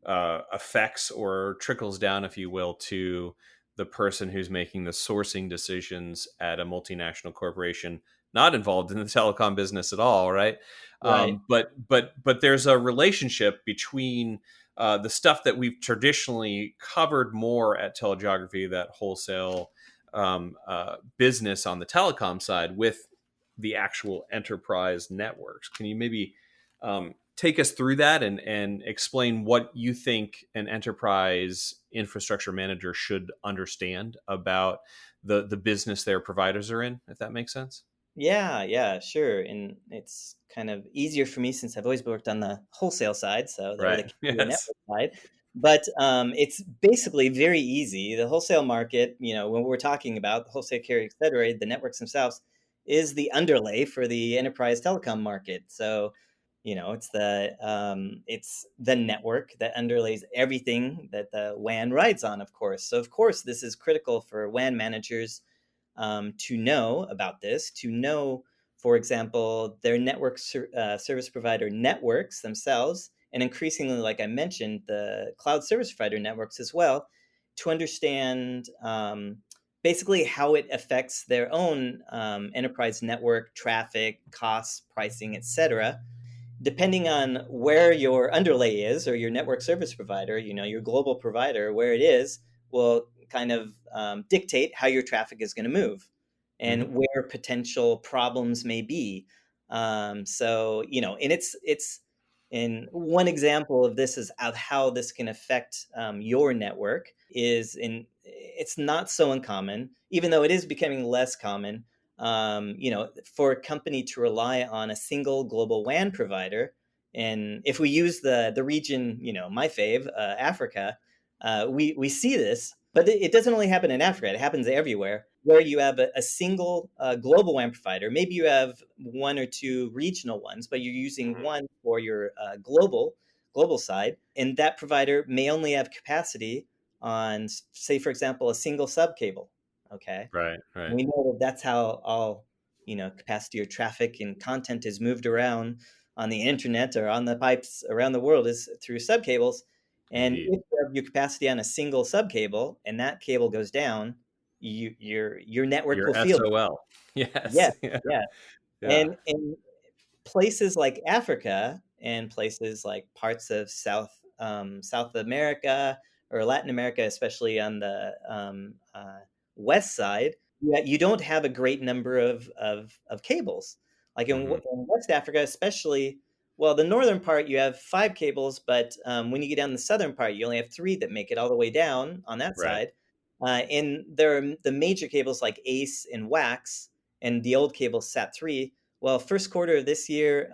affects or trickles down, if you will, to the person who's making the sourcing decisions at a multinational corporation not involved in the telecom business at all, right? Right. But there's a relationship between the stuff that we've traditionally covered more at TeleGeography, that wholesale business on the telecom side, with the actual enterprise networks. Can you maybe take us through that and explain what you think an enterprise infrastructure manager should understand about the business their providers are in, if that makes sense? Yeah, yeah, sure. And it's kind of easier for me since I've always worked on the wholesale side, so or the Right. carrier Yes. network side. But it's basically very easy. The wholesale market, when we're talking about the wholesale carrier, et cetera, the networks themselves, is the underlay for the enterprise telecom market. So, it's the network that underlays everything that the WAN rides on, of course. So, of course, this is critical for WAN managers to know about this, to know, for example, their service provider networks themselves, and increasingly, like I mentioned, the cloud service provider networks as well, to understand basically how it affects their own enterprise network traffic, costs, pricing, etc. Depending on where your underlay is, or your network service provider, your global provider, where it is, will kind of dictate how your traffic is going to move Hmm. and where potential problems may be. So, and it's in one example of this, is of how this can affect your network, is in, it's not so uncommon, even though it is becoming less common, for a company to rely on a single global WAN provider. And if we use the region, my fave, Africa, we see this, but it doesn't only happen in Africa. It happens everywhere, where you have a single global WAN provider. Maybe you have one or two regional ones, but you're using Hmm. one for your global side, and that provider may only have capacity on, say, for example, a single sub cable. Okay. Right. Right. We know that that's how all, capacity or traffic and content is moved around on the internet or on the pipes around the world is through subcables. And Indeed. if you have your capacity on a single subcable and that cable goes down, your network Your will feel it. SOL. Yeah, Yes. Yeah. yeah. Yeah. And places like Africa and places like parts of South America or Latin America, especially on the west side, you don't have a great number of cables. Like Hmm. in West Africa, especially, well, the northern part you have five cables, but when you get down the southern part, you only have three that make it all the way down on that Right. side. And there are the major cables like ACE and WAX, and the old cable SAT3. Well, first quarter of this year,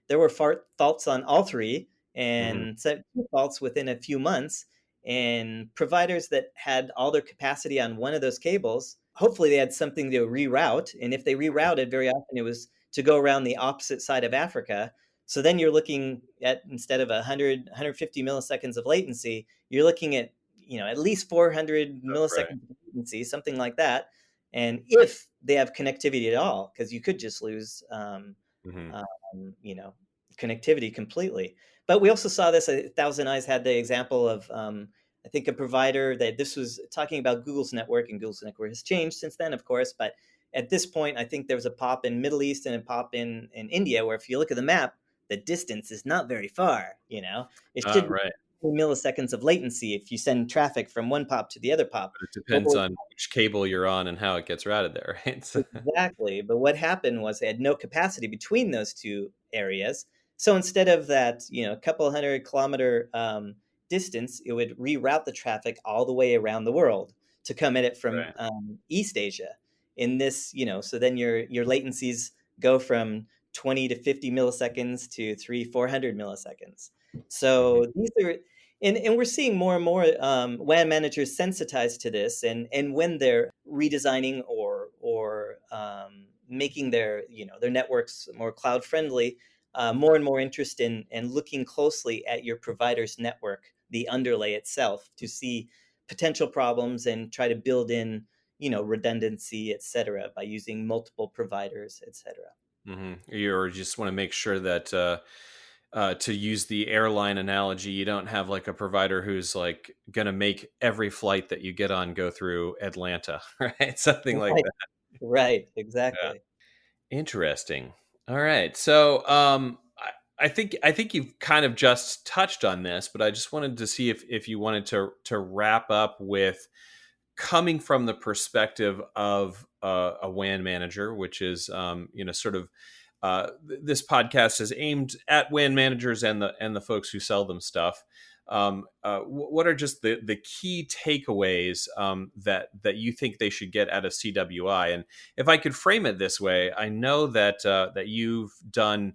there were faults on all three, Hmm. and two faults within a few months. And providers that had all their capacity on one of those cables, hopefully they had something to reroute. And if they rerouted, very often it was to go around the opposite side of Africa. So then you're looking at, instead of 150 milliseconds of latency, you're looking at at least 400 Right. milliseconds of latency, something like that. And if they have connectivity at all, because you could just lose, Hmm. um, you know, connectivity completely. But we also saw this. Thousand Eyes had the example of, I think, a provider that this was talking about Google's network, and Google's network has changed since then, of course. But at this point, I think there was a pop in Middle East and a pop in India, where if you look at the map, the distance is not very far. It should be Right. milliseconds of latency if you send traffic from one pop to the other pop. But it But depends on which cable you're on and how it gets routed there, right? So, exactly. But what happened was they had no capacity between those two areas. So instead of that, a couple 100 kilometer distance, it would reroute the traffic all the way around the world to come at it from right. East Asia. In this, so then your latencies go from 20 to 50 milliseconds to 400 milliseconds. Hmm. So these are, and we're seeing more and more WAN managers sensitized to this, and when they're redesigning or making their networks more cloud friendly, more and more interest in looking closely at your provider's network, the underlay itself, to see potential problems and try to build in redundancy, et cetera, by using multiple providers, et cetera. Hmm. You just want to make sure that to use the airline analogy, you don't have like a provider who's like going to make every flight that you get on go through Atlanta, right? Something like Right, that. right, Yeah. exactly. Interesting. All right. So, I think you've kind of just touched on this, but I just wanted to see if you wanted to wrap up with coming from the perspective of a WAN manager, which is sort of this podcast is aimed at WAN managers and the folks who sell them stuff. What are just the key takeaways that you think they should get out of CWI? And if I could frame it this way, I know that you've done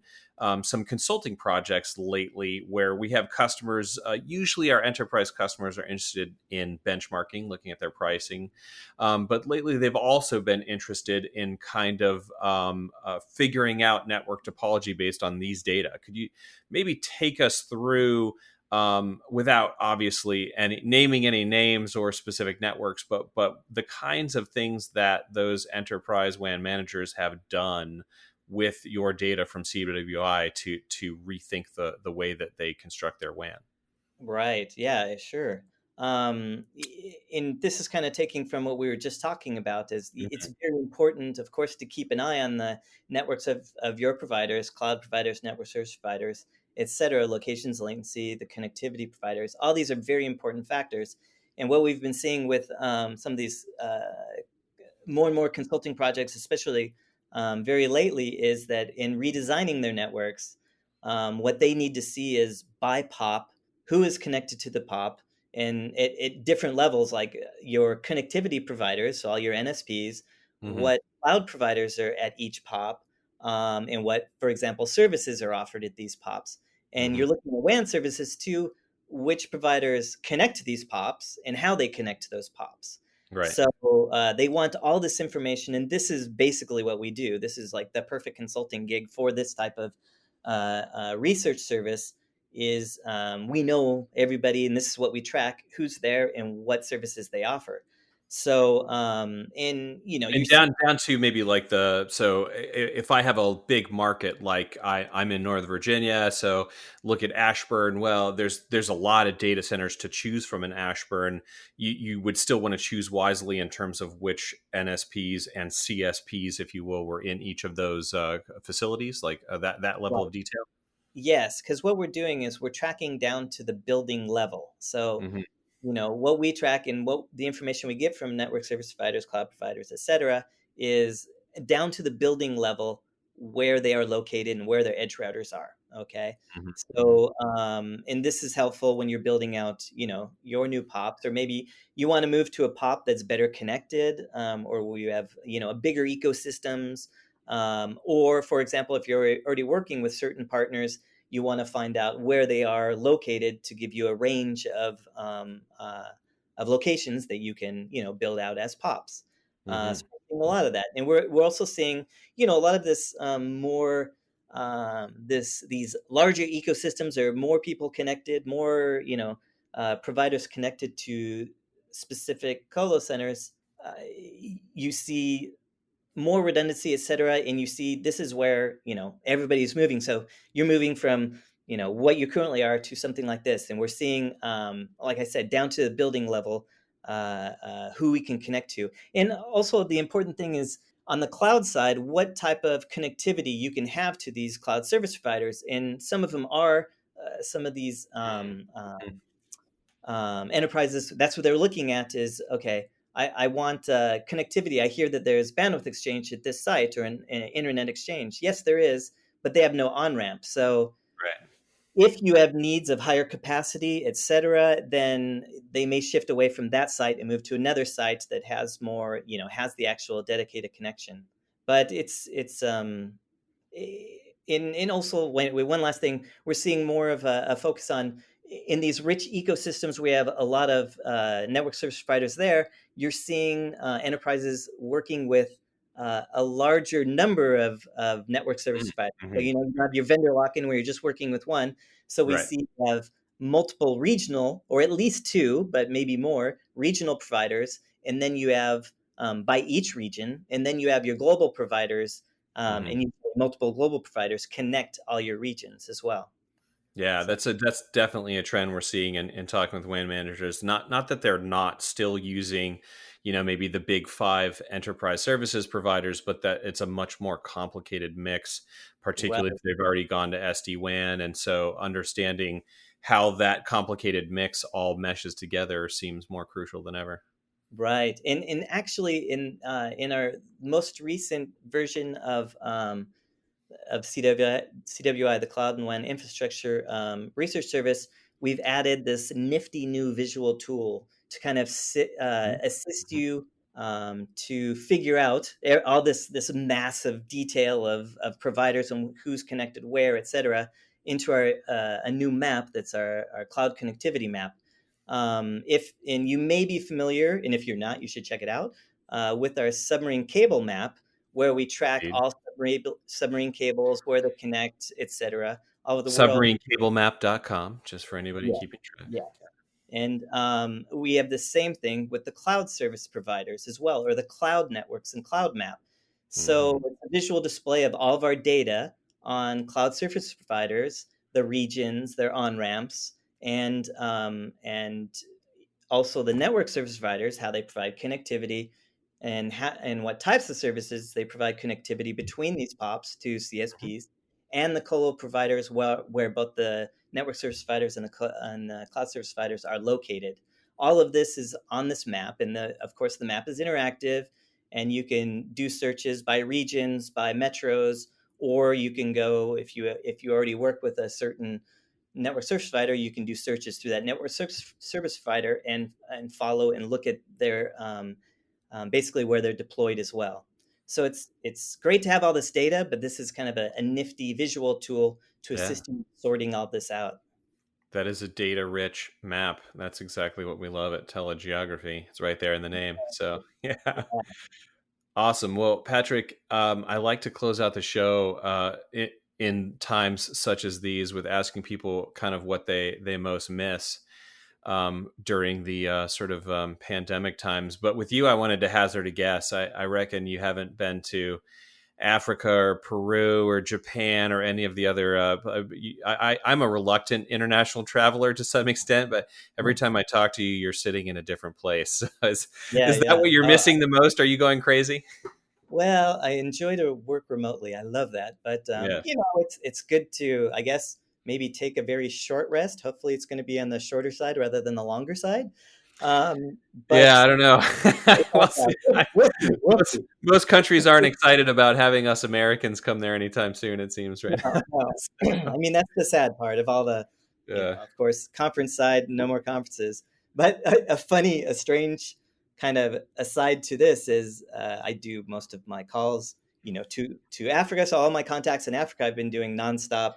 some consulting projects lately where we have customers. Usually, our enterprise customers are interested in benchmarking, looking at their pricing, but lately they've also been interested in kind of figuring out network topology based on these data. Could you maybe take us through? Without obviously naming any names or specific networks, but the kinds of things that those enterprise WAN managers have done with your data from CWI to rethink the way that they construct their WAN. Right. Yeah, sure. And this is kind of taking from what we were just talking about. Is it's Mhm. very important, of course, to keep an eye on the networks of your providers, cloud providers, network service providers, et cetera, locations, latency, the connectivity providers. All these are very important factors. And what we've been seeing with some of these more and more consulting projects, especially very lately, is that in redesigning their networks, what they need to see is by POP, who is connected to the POP, and at different levels, like your connectivity providers, so all your NSPs, Mhm. what cloud providers are at each POP, and what, for example, services are offered at these POPs. And Mhm. you're looking at WAN services too, which providers connect to these POPs and how they connect to those POPs. Right. So they want all this information, and this is basically what we do. This is like the perfect consulting gig for this type of research service. Is we know everybody, and this is what we track: who's there and what services they offer. So, you And see, down to maybe like if I have a big market, like I'm in Northern Virginia, so look at Ashburn. Well, there's a lot of data centers to choose from in Ashburn. You would still want to choose wisely in terms of which NSPs and CSPs, if you will, were in each of those facilities, like that level right. of detail. Yes, because what we're doing is we're tracking down to the building level. So, Hmm. what we track and what the information we get from network service providers, cloud providers, et cetera, is down to the building level where they are located and where their edge routers are. Okay. Hmm. Hmm. So, and this is helpful when you're building out, your new POPs, or maybe you want to move to a POP that's better connected, or where you have, a bigger ecosystems. Or, for example, if you're already working with certain partners, you want to find out where they are located to give you a range of locations that you can build out as pops. So Hmm. we're seeing a lot of that, and we're also seeing a lot of this more these larger ecosystems, or more people connected, more providers connected to specific colo centers. You see more redundancy, et cetera. And you see this is where everybody's moving. So you're moving from what you currently are to something like this, and we're seeing, like I said, down to the building level, who we can connect to. And also the important thing is on the cloud side, what type of connectivity you can have to these cloud service providers. And some of them are some of these enterprises. That's what they're looking at is, okay, I want connectivity. I hear that there's bandwidth exchange at this site, or an internet exchange. Yes, there is, but they have no on ramp. So Right. if you have needs of higher capacity, et cetera, then they may shift away from that site and move to another site that has more, has the actual dedicated connection. But it's and also, one last thing, we're seeing more of a focus on, in these rich ecosystems. We have a lot of network service providers there. You're seeing enterprises working with a larger number of network service providers. So Mm-hmm. you have your vendor lock-in where you're just working with one. So we Right. see you have multiple regional, or at least two, but maybe more regional providers, and then you have, by each region, and then you have your global providers, Hmm. and you multiple global providers connect all your regions as well. Yeah, So that's definitely a trend we're seeing in talking with WAN managers. Not that they're not still using, maybe the big five enterprise services providers, but that it's a much more complicated mix, well, particularly if they've already gone to SD-WAN. And so understanding how that complicated mix all meshes together seems more crucial than ever. right, and actually in our most recent version of CWI, the Cloud and WAN Infrastructure Research Service, we've added this nifty new visual tool to kind of assist Mhm. you, to figure out all this massive detail of providers and who's connected where, et cetera, into our a new map that's our cloud connectivity map. If and you may be familiar, and if you're not, you should check it out, with our submarine cable map, where we track Indeed. all submarine cables, where they connect, etc., all over the world. Submarinecablemap.com, just for anybody Yeah, keeping track. yeah. And we have the same thing with the cloud service providers as well, or the cloud networks and cloud map. Hmm. So it's a visual display of all of our data on cloud service providers, the regions, their on ramps, and also the network service providers, how they provide connectivity, and what types of services they provide connectivity between these POPs to CSPs, and the colo providers, where both the network service providers and the cloud service providers are located. All of this is on this map, and of course the map is interactive, and you can do searches by regions, by metros, or you can go, if you already work with a certain network service provider, you can do searches through that network service provider, and follow and look at their, basically where they're deployed as well. So it's great to have all this data, but this is kind of a nifty visual tool to Yeah. assist in sorting all this out. That is a data rich map. That's exactly what we love at TeleGeography. It's right there in the name. So, yeah. Awesome. Well, Patrick, I like to close out the show in times such as these with asking people kind of what they most miss. during the sort of pandemic times. But with you, I wanted to hazard a guess. I reckon you haven't been to Africa or Peru or Japan or any of the other. I'm a reluctant international traveler to some extent, but every time I talk to you, you're sitting in a different place. is Yeah, that yeah. what you're missing the most? Are you going crazy? Well, I enjoy to work remotely. I love that. But Yeah. it's good to, I guess, maybe take a very short rest. Hopefully, it's going to be on the shorter side rather than the longer side. Yeah, But I don't know. We'll see. we'll see. We'll Most, see. most countries aren't excited about having us Americans come there anytime soon, it seems, right? No, no. I mean, that's the sad part of all the, Yeah. of course, conference side, no more conferences. But a strange kind of aside to this is I do most of my calls, to Africa. So all my contacts in Africa, I've been doing nonstop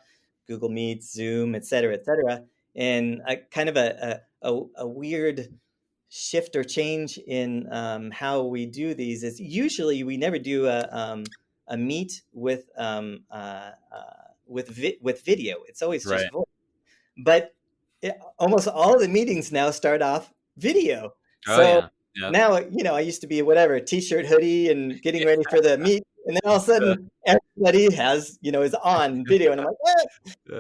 Google Meets, Zoom, et cetera, et cetera. And kind of a weird shift or change in how we do these is usually we never do a meet with video. It's always Right. just voice. But almost all the meetings now start off video. Oh, So yeah. Yeah. now, I used to be whatever, t-shirt, hoodie, and getting ready for the meet. And then all of a sudden, everybody is on video. And I'm like,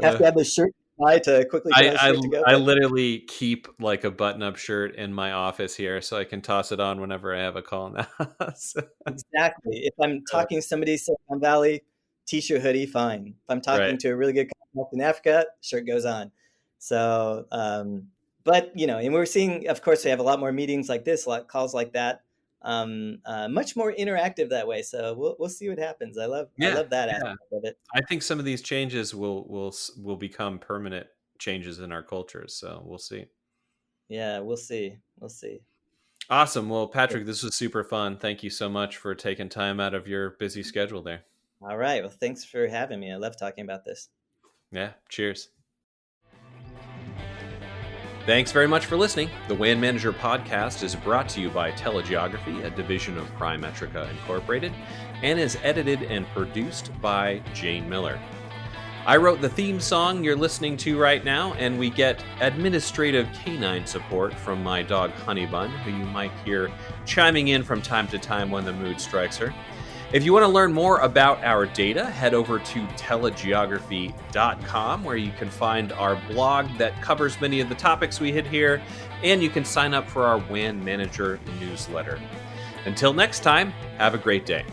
have to have the shirt to quickly put on a shirt to go. I literally keep like a button-up shirt in my office here so I can toss it on whenever I have a call now. So, Exactly. If I'm talking to somebody Silicon Valley, t-shirt, hoodie, fine. If I'm talking right. to a really good contact in Africa, shirt goes on. So, but and we're seeing, of course, we have a lot more meetings like this, a lot of calls like that, much more interactive that way. So we'll see what happens. I love that aspect of it. I think some of these changes will become permanent changes in our cultures. So we'll see. Yeah, we'll see. We'll see. Awesome. Well, Patrick, this was super fun. Thank you so much for taking time out of your busy schedule there. All right. Well, thanks for having me. I love talking about this. Yeah. Cheers. Thanks very much for listening. The WAN Manager podcast is brought to you by TeleGeography, a division of Primetrica Incorporated, and is edited and produced by Jane Miller. I wrote the theme song you're listening to right now, and we get administrative canine support from my dog Honeybun, who you might hear chiming in from time to time when the mood strikes her. If you want to learn more about our data, head over to telegeography.com, where you can find our blog that covers many of the topics we hit here, and you can sign up for our WAN Manager newsletter. Until next time, have a great day.